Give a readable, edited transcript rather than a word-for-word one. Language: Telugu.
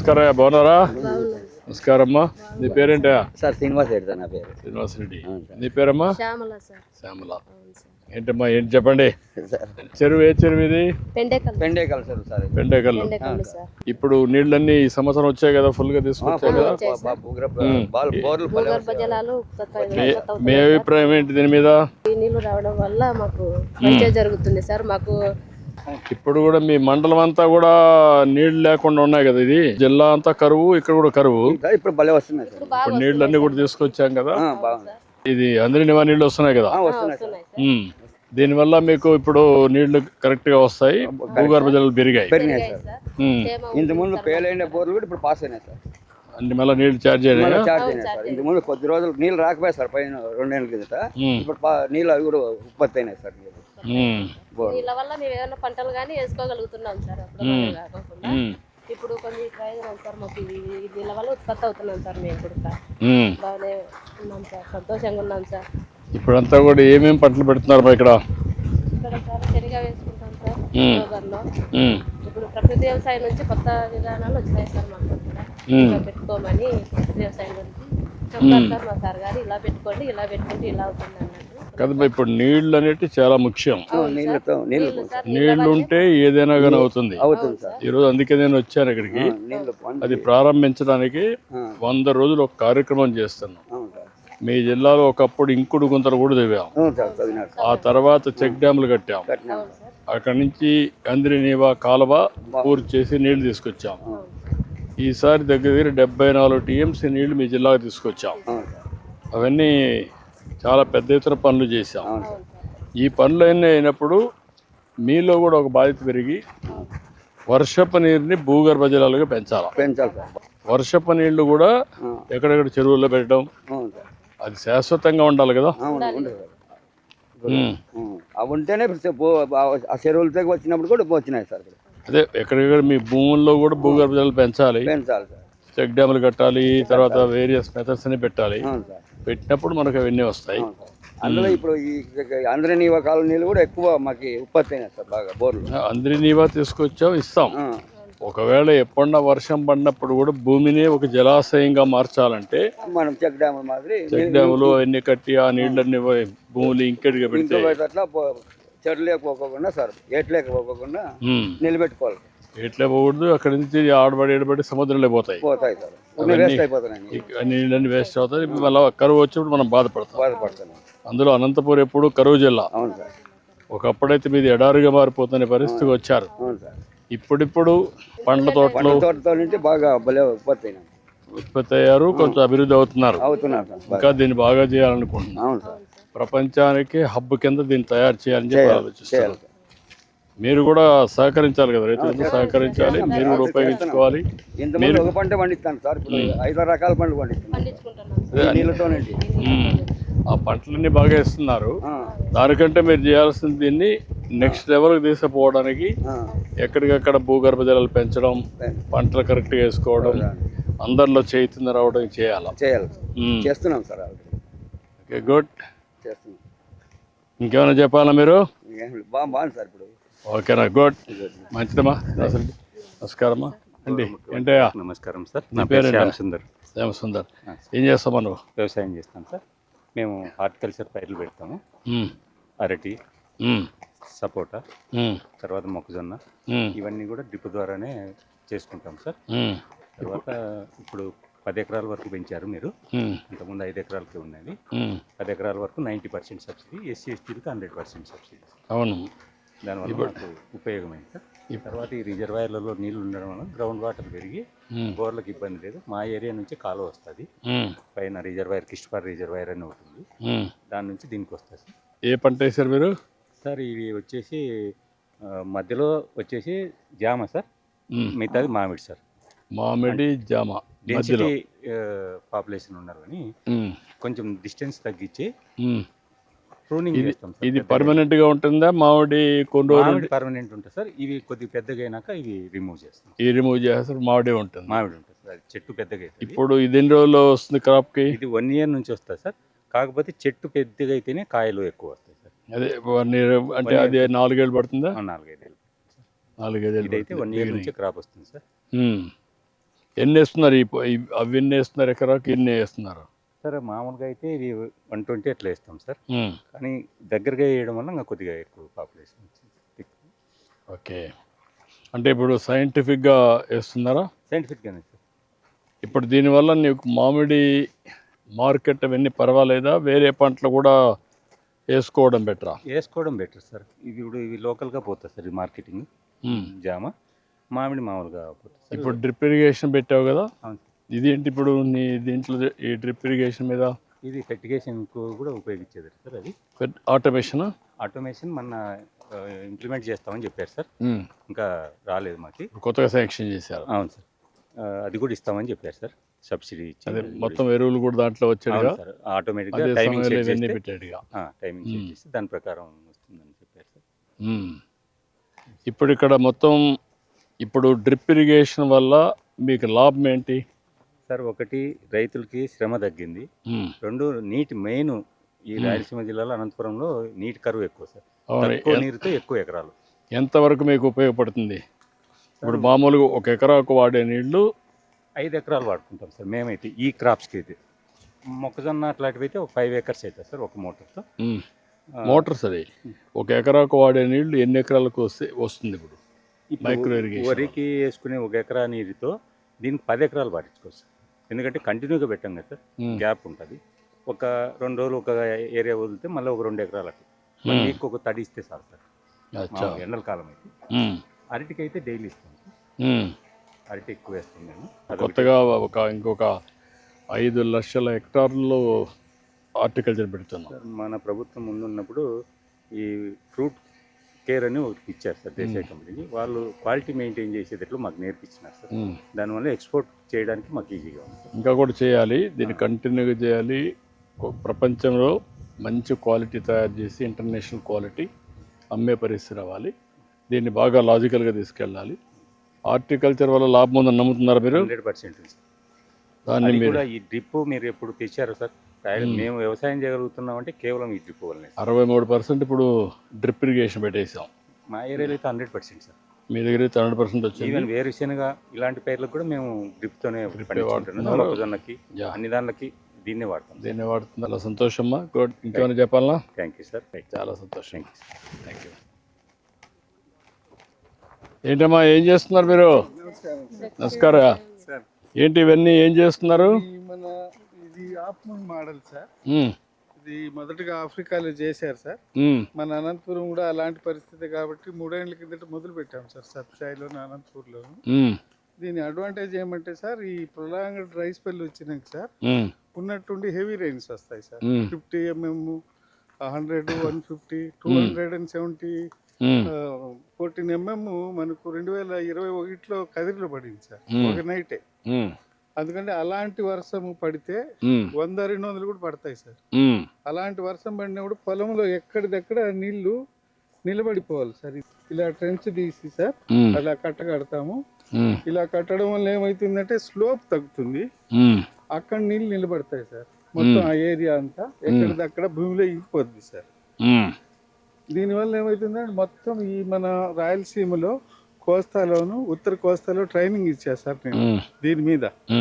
నమస్కారం, బాగున్నారా? నమస్కారం అమ్మా. నీ పేరేంటా? సార్ శ్రీనివాస్ రెడ్డి సార్ నా పేరు. శ్రీనివాస్ రెడ్డి. నీ పేరమ్మా? శ్యామల సార్. శ్యామల. ఏంటమ్మా, ఏంటి చెప్పండి. చెరువు ఏ చెరువు ఇది? పెండేకల్ సార్. పెండేకల్లు. ఇప్పుడు నీళ్ళన్నీ ఈ సంవత్సరం వచ్చాయి కదా, ఫుల్ గా తీసుకొచ్చాయి కదా. మీ అభిప్రాయం ఏంటి దీని మీద? ఈ నీళ్లు రావడం వల్ల మాకు మంచిగా జరుగుతుంది సార్. మాకు ఇప్పుడు కూడా మీ మండలం అంతా కూడా నీళ్లు లేకుండా ఉన్నాయి కదా. ఇది జిల్లా అంతా కరువు, ఇక్కడ కూడా కరువు. ఇప్పుడు భలే వస్తున్నాయి సార్. ఇప్పుడు నీళ్ళన్నీ కూడా తీసుకొచ్చాం కదా. ఇది అందరి నివా నీళ్ళు వస్తున్నాయి కదా. దీనివల్ల మీకు ఇప్పుడు నీళ్లు కరెక్ట్ గా వస్తాయి, భూగర్భ జలాలు పెరిగాయి. ఇంత ముందు పేలైన బోర్లు కూడా ఇప్పుడు పాస్ అయినాయి సార్. అన్ని మళ్ళీ నీళ్లు ఛార్జ్ అయినాయి సార్. ఇంత ముందు కొద్ది రోజులు నీళ్ళు రాకపోయాయి సార్, పైన 2 ఏళ్ళ కిందట. ఇప్పుడు నీళ్ళు అవి కూడా ఉత్పత్తి అయినాయి సార్. నీళ్ళ వల్ల మేము ఏమైనా పంటలు కానీ వేసుకోగలుగుతున్నాం సార్. ఇప్పుడు కొన్ని ప్రయోజనం సార్ మాకు. నీళ్ళ వల్ల ఉత్పత్తి అవుతున్నాం సార్. మేము కూడా బాగానే ఉన్నాం సార్, సంతోషంగా ఉన్నాం సార్. ఇప్పుడంతా కూడా ఏమేమి పంటలు పెడుతున్నారు ఇక్కడ? ఇక్కడ సార్ శనగ వేసుకుంటాం సార్ గోదావరిలో. ఇప్పుడు ప్రకృతి వ్యవసాయం నుంచి కొత్త విధానాలు వచ్చినాయి సార్. మాకు ఇలా పెట్టుకోమని వ్యవసాయం నుంచి చెప్తారు సార్ మా సార్ గారు. ఇలా పెట్టుకోండి, ఇలా పెట్టుకుంటే ఇలా అవుతుంది అన్నట్టు కదా. ఇప్పుడు నీళ్లు అనేవి చాలా ముఖ్యం. నీళ్లు ఉంటే ఏదైనా కానీ అవుతుంది. ఈరోజు అందుకే నేను వచ్చాను ఇక్కడికి. అది ప్రారంభించడానికి 100 రోజులు ఒక కార్యక్రమం చేస్తున్నాం. మీ జిల్లాలో ఒకప్పుడు ఇంకుడు గుంతలు కూడా తవ్వాం. ఆ తర్వాత చెక్ డ్యాములు కట్టాం. అక్కడి నుంచి అందరి నీవా కాలువ పూర్తి చేసి నీళ్లు తీసుకొచ్చాం. ఈసారి దగ్గర 74 టీఎంసీ నీళ్లు మీ జిల్లాకు తీసుకొచ్చాం. అవన్నీ చాలా పెద్ద ఎత్తున పనులు చేశాం. ఈ పనులు అన్నీ అయినప్పుడు మీలో కూడా ఒక బాధ్యత పెరిగి వర్షపు నీరుని భూగర్భ జలాలుగా పెంచాలి. వర్షపు నీళ్లు కూడా ఎక్కడెక్కడ చెరువుల్లో పెట్టడం, అది శాశ్వతంగా ఉండాలి కదా. అవి ఉంటేనే ఆ చెరువులతో వచ్చినప్పుడు కూడా వచ్చినాయి సార్. అదే ఎక్కడెక్కడ మీ భూముల్లో కూడా భూగర్భ జలాలు పెంచాలి సార్. చెక్ డ్యాములు కట్టాలి, తర్వాత వేరియస్ మెథడ్స్ అని పెట్టాలి. పెట్టినప్పుడు మనకు అవన్నీ వస్తాయి. అందులో ఇప్పుడు ఈ అందరి నీవా కాలం నీళ్ళు కూడా ఎక్కువ మాకు ఉత్పత్తి అయినాయి సార్. బాగా బోర్లు అందరి నీవా తీసుకొచ్చాం, ఇస్తాం. ఒకవేళ ఎప్పుడన్నా వర్షం పడినప్పుడు కూడా భూమిని ఒక జలాశయంగా మార్చాలంటే మనం చెక్ డ్యాములు మాదిరి చెక్ డ్యాములు అవన్నీ కట్టి ఆ నీళ్ళన్ని భూములు ఇంకెడిగా పెడితే అట్లా చెట్లు లేకపోకుండా సార్, ఏట్లేకపోకుండా నిలబెట్టుకోవాలి. ఎట్లా పోకూడదు. అక్కడి నుంచి ఆడబడి సముద్రంలో పోతాయి సార్. నీళ్ళన్నీ వేస్ట్ అవుతాయి. మళ్ళీ కరువు వచ్చినప్పుడు మనం బాధపడతాం. అందులో అనంతపురం ఎప్పుడు కరువు జిల్లా. ఒకప్పుడైతే మీది ఎడారిగా మారిపోతున్న పరిస్థితికి వచ్చారు. ఇప్పుడిప్పుడు పండ్ల తోటలు బాగా ఉత్పత్తి అయ్యారు, కొంచెం అభివృద్ధి అవుతున్నారు. ఇంకా దీన్ని బాగా చేయాలనుకుంటున్నాం. ప్రపంచానికి హబ్ కింద దీన్ని తయారు చేయాలని చెప్పి ఆలోచిస్తారు. మీరు కూడా సహకరించాలి కదా, రైతులకు సహకరించాలి, మీరు కూడా ఉపయోగించుకోవాలి. మీరు ఒక పంట పండిస్తాను సార్, 5 రకాల పంటలు పండిస్తున్నాను. ఆ పంటలన్నీ బాగా ఇస్తున్నారు. దానికంటే మీరు చేయాల్సింది దీన్ని నెక్స్ట్ లెవెల్కి తీసుకుపోవడానికి ఎక్కడికక్కడ భూగర్భ జలాలు పెంచడం, పంటలు కరెక్ట్గా వేసుకోవడం, అందరిలో చైతన్యం రావడం చేయాలి. చేస్తున్నాం సార్. Okay, good. ఇంకేమైనా చెప్పాలా మీరు? బాగుంది సార్. ఇప్పుడు ఓకేనా, గుడ్, మంచిదమ్మా. నమస్కారమ్మా అండి. ఏంటయ్యా? నమస్కారం సార్. నా పేరు శ్యామసుందర్. ఏం చేస్తామా నువ్వు? వ్యవసాయం చేస్తాం సార్. మేము హార్టికల్చర్ పైర్లు పెడతాము. అరటి, సపోటా, తర్వాత మొక్కజొన్న, ఇవన్నీ కూడా డ్రిప్ ద్వారానే చేసుకుంటాం సార్. తర్వాత ఇప్పుడు 10 ఎకరాల వరకు పెంచారు మీరు. ఇంతకుముందు 5 ఎకరాలకే ఉన్నది. 10 ఎకరాల వరకు 90% సబ్సిడీ, ఎస్సీ ఎస్టీలకు 100% సబ్సిడీ. అవును, దానివల్ల మనకు ఉపయోగమైంది సార్. తర్వాత ఈ రిజర్వాయర్లలో నీళ్లు ఉండడం వల్ల గ్రౌండ్ వాటర్ పెరిగి బోర్లకు ఇబ్బంది లేదు. మా ఏరియా నుంచి కాలువ వస్తుంది. పైన రిజర్వాయర్, కిష్పార్ రిజర్వాయర్ అని ఉంటుంది, దాని నుంచి దీనికి వస్తుంది సార్. ఏ పంట వేసారు మీరు? సార్ ఇవి వచ్చేసి మధ్యలో వచ్చేసి జామ సార్, మిగతాది మామిడి సార్. మామిడి, జామ. డెన్సిటీ పాపులేషన్ ఉన్నారు అని కొంచెం డిస్టెన్స్ తగ్గించి ప్రూనింగ్ చేస్తాం సార్. ఇది పర్మనెంట్ గా ఉంటుందా? మామిడి కొన్ని రోజులు పర్మనెంట్ ఉంటుంది సార్. ఇవి కొద్దిగా పెద్దగా అయినాక ఇవి రిమూవ్ చేస్తాం. ఈ రిమూవ్ చేస్తారు. మామిడి ఉంటుంది. మామిడి ఉంటుంది సార్. చెట్టు పెద్దగా అవుతుంది. ఇప్పుడు ఇది ఎన్ని రోజుల్లో వస్తుంది క్రాప్ కి? ఇది 1 year నుంచి వస్తుంది సార్. కాకపోతే చెట్టు పెద్దగా అయితేనే కాయలు ఎక్కువ వస్తాయి సార్. అదే 1 year అంటే అది 4 ఏళ్ళు పడుతుందా? 4 5 ఏళ్ళు. 4 5 ఏళ్ళు ఇదైతే 1 year నుంచి క్రాప్ వస్తుంది సార్. ఎన్ని వేస్తున్నారు అవి ఎన్ని వేస్తున్నారు ఎకరాకి ఎన్ని వేస్తున్నారు? సార్ మామూలుగా అయితే ఇది 120 అట్లా వేస్తాం సార్. ఉమ్, కానీ దగ్గరగా వేయడం వల్ల ఇంకా కొద్దిగా ఎక్కువ పాపులేషన్ వచ్చింది. ఓకే. అంటే ఇప్పుడు సైంటిఫిక్గా వేస్తున్నారా? సైంటిఫిక్గానే సార్. ఇప్పుడు దీనివల్ల నీకు మామిడి మార్కెట్ అవన్నీ పర్వాలేదా? వేరే పంటలు కూడా వేసుకోవడం బెటరా? వేసుకోవడం బెటర్ సార్. ఇది ఇప్పుడు ఇవి లోకల్గా పోతుంది సార్. ఇది మార్కెటింగ్ జామ, మామిడి మామూలుగా పోతుంది సార్. ఇప్పుడు డ్రిప్ ఇరిగేషన్ పెట్టావు కదా, అవును సార్. ఇదేంటి ఇప్పుడు నీ దీంట్లో ఈ డ్రిప్ ఇరిగేషన్ మీద ఇది ఫెర్టిగేషన్కు కూడా ఉపయోగించేది సార్. అది ఆటోమేషన్ ఆటోమేషన్ మన ఇంప్లిమెంట్ చేస్తామని చెప్పారు సార్. ఇంకా రాలేదు మాకు. కొత్తగా శాంక్షన్ చేశారు. అవును సార్. అది కూడా ఇస్తామని చెప్పారు సార్. సబ్సిడీ అదే మొత్తం ఎరువులు కూడా దాంట్లో వచ్చాడుగా, సార్. ఆటోమేటిక్గా అదే టైమింగ్ సమయంలో సెట్ ఇవన్నీ చేస్తే పెట్టాడుగా. టైమింగ్ సెట్ చేస్తే దాని ప్రకారం వస్తుందని చెప్పారు సార్. ఇప్పుడు ఇక్కడ మొత్తం ఇప్పుడు డ్రిప్ ఇరిగేషన్ వల్ల మీకు లాభం ఏంటి సార్? ఒకటి, రైతులకి శ్రమ తగ్గింది. రెండు, నీటి మెయిన్ ఈ రాయలసీమ జిల్లాలో అనంతపురంలో నీటి కరువు ఎక్కువ సార్. తక్కువ నీరుతో ఎక్కువ ఎకరాలు. ఎంతవరకు మీకు ఉపయోగపడుతుంది? ఇప్పుడు మామూలుగా ఒక ఎకరాకు వాడే నీళ్లు 5 ఎకరాలు వాడుకుంటాం సార్ మేమైతే. ఈ క్రాప్స్కి అయితే మొక్కజొన్న అట్లాంటివి అయితే ఒక 5 acres అవుతుంది సార్ ఒక మోటార్తో. మోటార్స్ అది ఒక ఎకరాకు వాడే నీళ్లు ఎన్ని ఎకరాలకు వస్తుంది? ఇప్పుడు మైక్రో ఇరిగేషన్ వరికి వేసుకునే 1 ఎకరా నీరుతో దీనికి 10 ఎకరాలు పాటించుకోవచ్చు సార్. ఎందుకంటే కంటిన్యూగా పెట్టాం కదా సార్, గ్యాప్ ఉంటుంది. ఒక 2 రోజులు ఒక ఏరియా వదిలితే మళ్ళీ ఒక 2 ఎకరాలు అట్లా మళ్ళీ ఒక తడి ఇస్తే సార్ సార్. ఎండల కాలం అయితే అరటికి అయితే డైలీ ఇస్తాం సార్. అరటి ఎక్కువ వేస్తాం నేను. కొత్తగా ఇంకొక 5 లక్షల హెక్టార్లు హార్టికల్చర్ పెడుతున్నాం సార్. మన ప్రభుత్వం ముందున్నప్పుడు ఈ ఫ్రూట్ కేర్ అని ఒకటి ఇచ్చారు సార్ దేశీయ కంపెనీకి. వాళ్ళు క్వాలిటీ మెయింటైన్ చేసేటట్లు మాకు నేర్పించినారు సార్. దానివల్ల ఎక్స్పోర్ట్ చేయడానికి మాకు ఈజీగా ఉంది సార్. ఇంకా కూడా చేయాలి, దీన్ని కంటిన్యూగా చేయాలి. ప్రపంచంలో మంచి క్వాలిటీ తయారు చేసి ఇంటర్నేషనల్ క్వాలిటీ అమ్మే పరిస్థితి రావాలి. దీన్ని బాగా లాజికల్గా తీసుకెళ్ళాలి. హార్టికల్చర్ వల్ల లాభం ఉందని నమ్ముతున్నారు మీరు? 100% సార్. దాన్ని అది మీరు కూడా ఈ డ్రిప్ మీరు ఎప్పుడు తెచ్చారు సార్? మేము వ్యవసాయం చేయగలుగుతున్నాం అంటే కేవలం ఈ డ్రిప్ వల్లనే. 63% ఇప్పుడు డ్రిప్ ఇరిగేషన్ పెట్టేసాం. మా ఏరియాలో అయితే 100% సార్. మీ దగ్గర అయితే 100% వచ్చింది. ఈవెన్ వేరుశెనగ ఇలాంటి పైర్లకు కూడా మేము డ్రిప్తోనే పండించుకుంటున్నాం. మొక్కజొన్నకి అన్ని దానిలకి దీన్నే వాడతాం. దీన్నే వాడుతుంది. అలా సంతోషమ్మా. గుడ్. ఇంకేమైనా చెప్పాలా? Thank you sir. చాలా సంతోషం. Thank you sir. Thank you. ఏంటమ్మా ఏం చేస్తున్నారు మీరు? నమస్కారం. ఏంటి ఇవన్నీ ఏం చేస్తున్నారు? మన ఇది ఆప్మన్ మోడల్ సార్. ఇది మొదటగా ఆఫ్రికాలో చేశారు సార్. మన అనంతపురం కూడా అలాంటి పరిస్థితి కాబట్టి 3 ఏళ్ల కిందట మొదలు పెట్టాం సార్ సత్సాయిలోను అనంతపూర్లోను. దీని అడ్వాంటేజ్ ఏమంటే సార్, ఈ ప్రొలాంగ్డ్ డ్రై స్పెల్ వచ్చినాక సార్ ఉన్నట్టుండి హెవీ రైన్స్ వస్తాయి సార్. 50 mm, 100, 150, 270, 14 mm మనకు 2021లో కదిరిలో పడింది సార్ ఒక నైటే. అందుకంటే అలాంటి వర్షం పడితే 100-200 కూడా పడతాయి సార్. అలాంటి వర్షం పడినప్పుడు పొలంలో ఎక్కడిదక్కడ నీళ్లు నిలబడిపోవాలి సార్. ఇలా ట్రెంచ్ తీసి సార్ అలా కట్టగడతాము. ఇలా కట్టడం వల్ల ఏమవుతుందంటే స్లోప్ తగ్గుతుంది, అక్కడ నీళ్ళు నిలబడతాయి సార్. మొత్తం ఆ ఏరియా అంతా ఎక్కడిదక్కడ భూమిలో ఇంకిపోద్ది సార్. దీనివల్ల ఏమవుతుందంటే మొత్తం ఈ మన రాయలసీమలో కోస్తాలోను ఉత్తర కోస్తాలో ట్రైనింగ్ ఇచ్చా సార్ నేను దీని మీద.